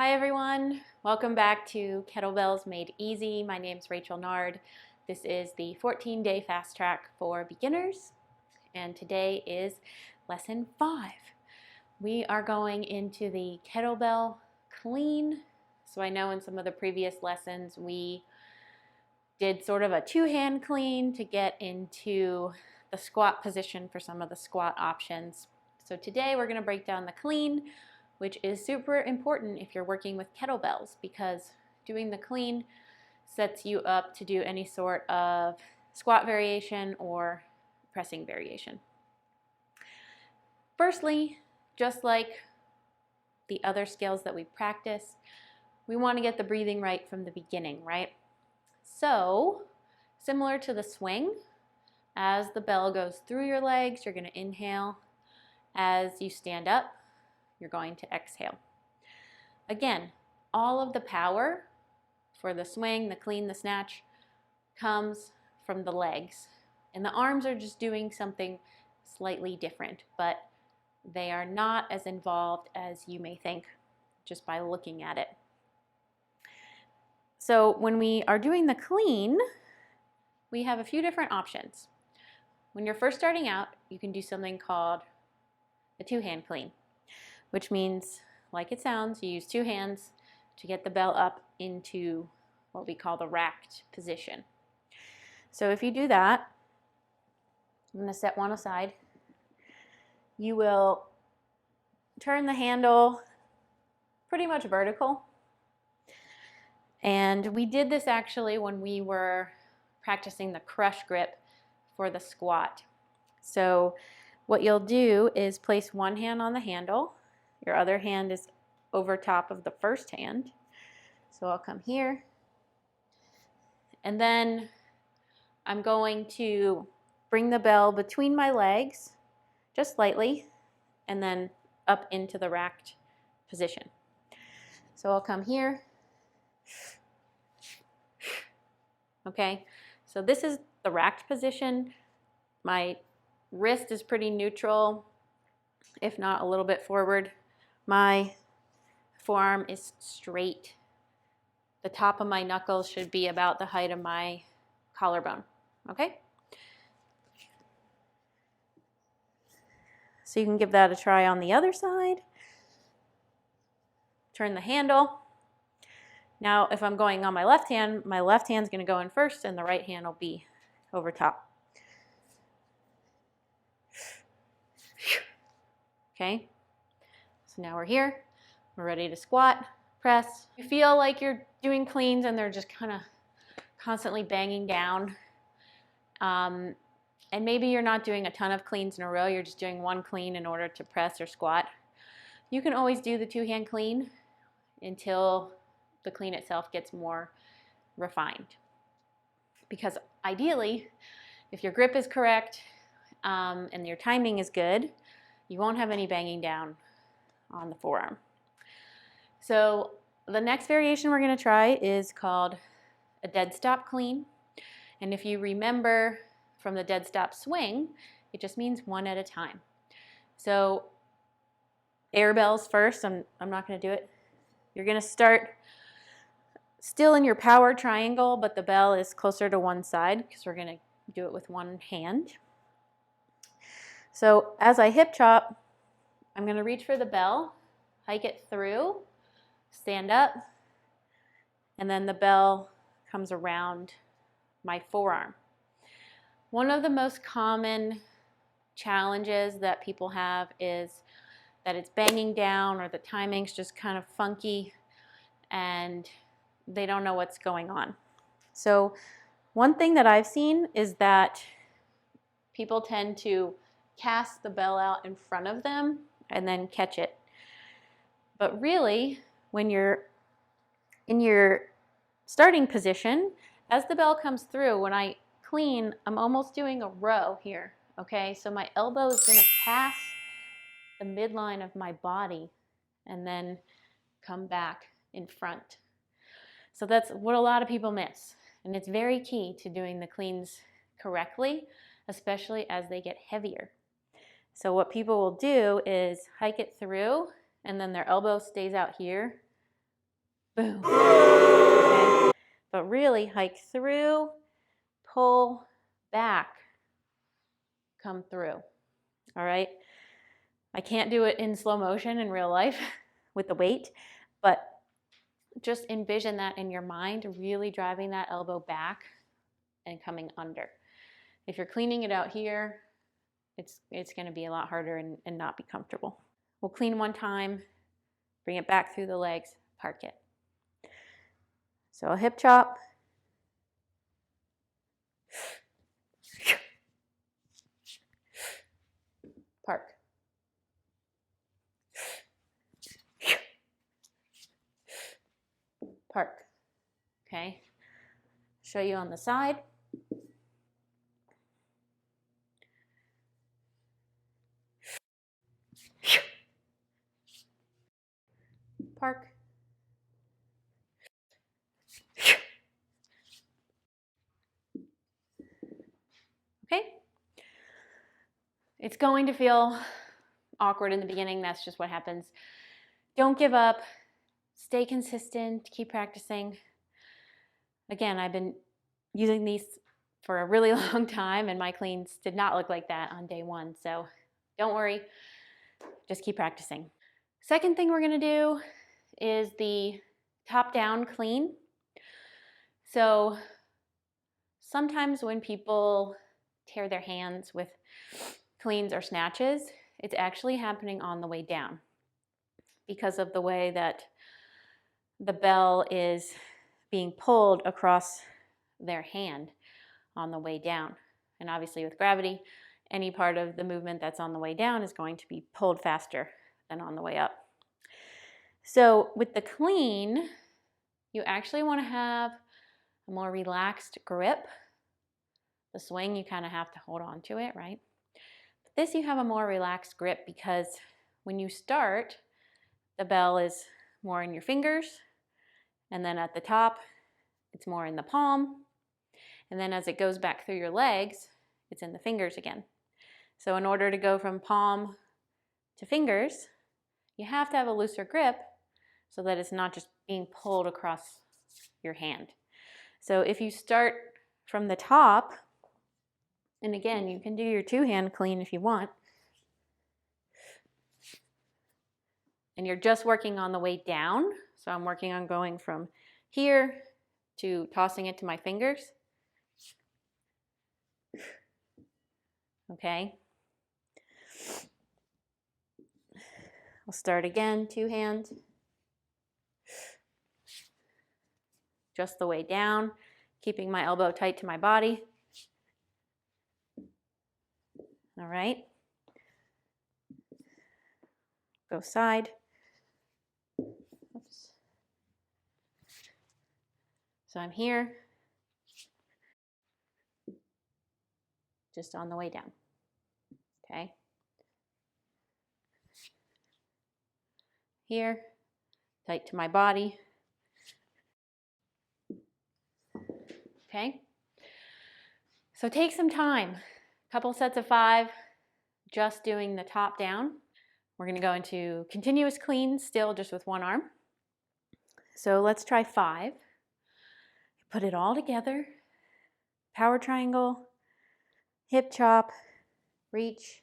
Hi everyone, welcome back to Kettlebells Made Easy. My name's Rachel Nard. This is the 14-day fast track for beginners, and today is lesson 5. We are going into the kettlebell clean. So I know in some of the previous lessons we did sort of a two-hand clean to get into the squat position for some of the squat options. So today we're going to break down the clean, which is super important if you're working with kettlebells, because doing the clean sets you up to do any sort of squat variation or pressing variation. Firstly, just like the other skills that we practice, we want to get the breathing right from the beginning, right? So, similar to the swing, as the bell goes through your legs, you're going to inhale. As you stand up, you're going to exhale. Again, all of the power for the swing, the clean, the snatch comes from the legs. And the arms are just doing something slightly different, but they are not as involved as you may think just by looking at it. So when we are doing the clean, we have a few different options. When you're first starting out, you can do something called a two-hand clean, which means, like it sounds, you use two hands to get the bell up into what we call the racked position. So if you do that, I'm going to set one aside. You will turn the handle pretty much vertical. And we did this actually when we were practicing the crush grip for the squat. So what you'll do is place one hand on the handle. Your other hand is over top of the first hand. So I'll come here. And then I'm going to bring the bell between my legs, just slightly, and then up into the racked position. So I'll come here. Okay, so this is the racked position. My wrist is pretty neutral, if not a little bit forward. My forearm is straight. The top of my knuckles should be about the height of my collarbone, okay? So you can give that a try on the other side. Turn the handle. Now, if I'm going on my left hand's going to go in first, and the right hand will be over top. Okay, so now we're here. We're ready to squat, press. You feel like you're doing cleans and they're just kind of constantly banging down. And maybe you're not doing a ton of cleans in a row. You're just doing one clean in order to press or squat. You can always do the two-hand clean until the clean itself gets more refined. Because ideally, if your grip is correct and your timing is good, you won't have any banging down on the forearm. So the next variation we're going to try is called a dead stop clean. And if you remember from the dead stop swing, it just means one at a time. So air bells first. I'm not going to do it. You're going to start still in your power triangle, but the bell is closer to one side because we're going to do it with one hand. So as I hip chop, I'm going to reach for the bell, hike it through, stand up, and then the bell comes around my forearm. One of the most common challenges that people have is that it's banging down or the timing's just kind of funky and they don't know what's going on. So one thing that I've seen is that people tend to cast the bell out in front of them and then catch it. But really, when you're in your starting position, as the bell comes through, when I clean, I'm almost doing a row here, okay? So my elbow is going to pass the midline of my body and then come back in front. So that's what a lot of people miss. And it's very key to doing the cleans correctly, especially as they get heavier. So what people will do is hike it through, and then their elbow stays out here boom. Okay? But really hike through, pull back, come through. All right? I can't do it in slow motion in real life with the weight, but just envision that in your mind, really driving that elbow back and coming under. If you're cleaning it out here, it's going to be a lot harder and not be comfortable. We'll clean one time, bring it back through the legs, park it. So a hip chop. Park. Park. Okay. Show you on the side. Park. Okay. It's going to feel awkward in the beginning. That's just what happens. Don't give up. Stay consistent. Keep practicing. Again, I've been using these for a really long time, and my cleans did not look like that on day one. So don't worry. Just keep practicing. Second thing we're going to do is the top-down clean. So sometimes when people tear their hands with cleans or snatches, it's actually happening on the way down because of the way that the bell is being pulled across their hand on the way down. And obviously with gravity, any part of the movement that's on the way down is going to be pulled faster than on the way up. So with the clean, you actually want to have a more relaxed grip. The swing, you kind of have to hold on to it, right? But this, you have a more relaxed grip because when you start, the bell is more in your fingers, and then at the top, it's more in the palm, and then as it goes back through your legs, it's in the fingers again. So in order to go from palm to fingers, you have to have a looser grip so that it's not just being pulled across your hand. So if you start from the top, and again, you can do your two-hand clean if you want, and you're just working on the way down. So I'm working on going from here to tossing it to my fingers. Okay. I'll start again, two hands. Just the way down, keeping my elbow tight to my body. All right. Go side. Oops. So I'm here, just on the way down. Okay. Here, tight to my body. Okay. So take some time, a couple sets of 5, just doing the top down. We're going to go into continuous cleans, still just with one arm. So let's try 5. Put it all together. Power triangle, hip chop, reach.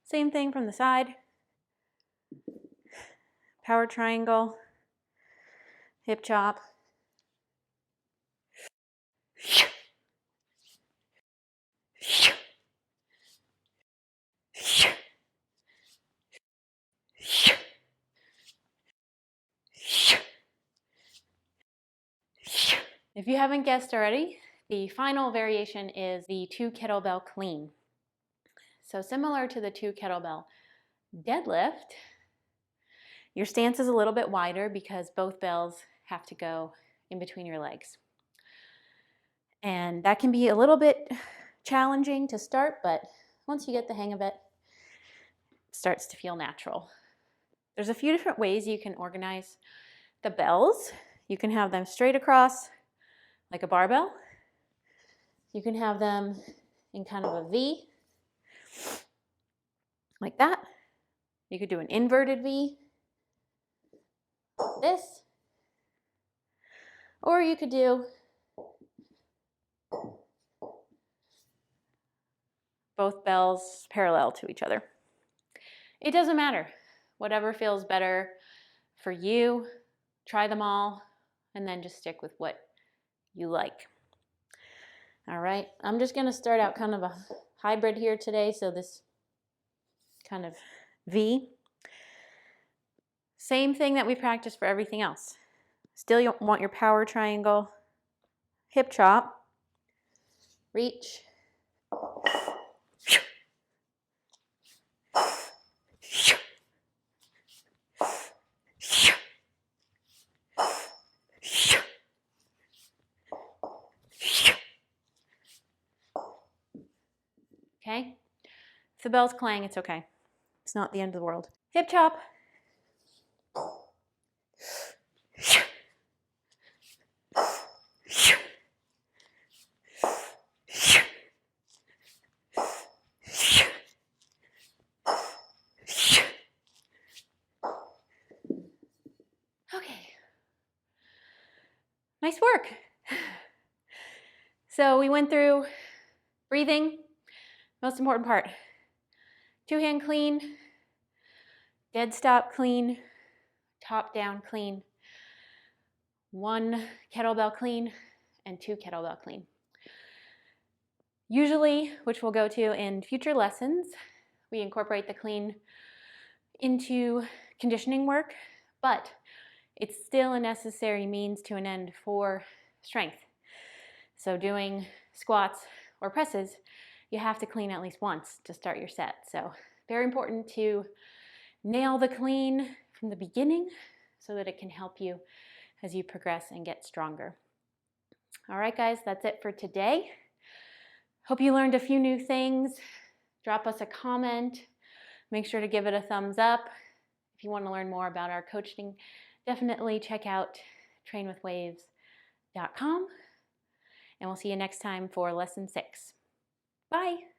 Same thing from the side. Power triangle, hip chop. If you haven't guessed already, the final variation is the 2 kettlebell clean. So similar to the 2 kettlebell deadlift, your stance is a little bit wider because both bells have to go in between your legs. And that can be a little bit challenging to start, but once you get the hang of it, it starts to feel natural. There's a few different ways you can organize the bells. You can have them straight across like a barbell. You can have them in kind of a V, like that. You could do an inverted V, like this. Or you could do both bells parallel to each other. It doesn't matter. Whatever feels better for you, try them all, and then just stick with what you like. All right, I'm just gonna start out kind of a hybrid here today, so this kind of V. Same thing that we practice for everything else. Still, you want your power triangle, hip chop, reach, okay? If the bell's clang, it's okay. It's not the end of the world. Hip chop. Okay. Nice work. So we went through breathing, most important part. 2-hand clean, dead stop clean, top down clean, 1 kettlebell clean, and 2 kettlebell clean. Usually, which we'll go to in future lessons, we incorporate the clean into conditioning work, but it's still a necessary means to an end for strength. So doing squats or presses, you have to clean at least once to start your set. So very important to nail the clean from the beginning so that it can help you as you progress and get stronger. All right, guys, that's it for today. Hope you learned a few new things. Drop us a comment. Make sure to give it a thumbs up. If you want to learn more about our coaching, definitely check out trainwithwaves.com. And we'll see you next time for lesson 6. Bye.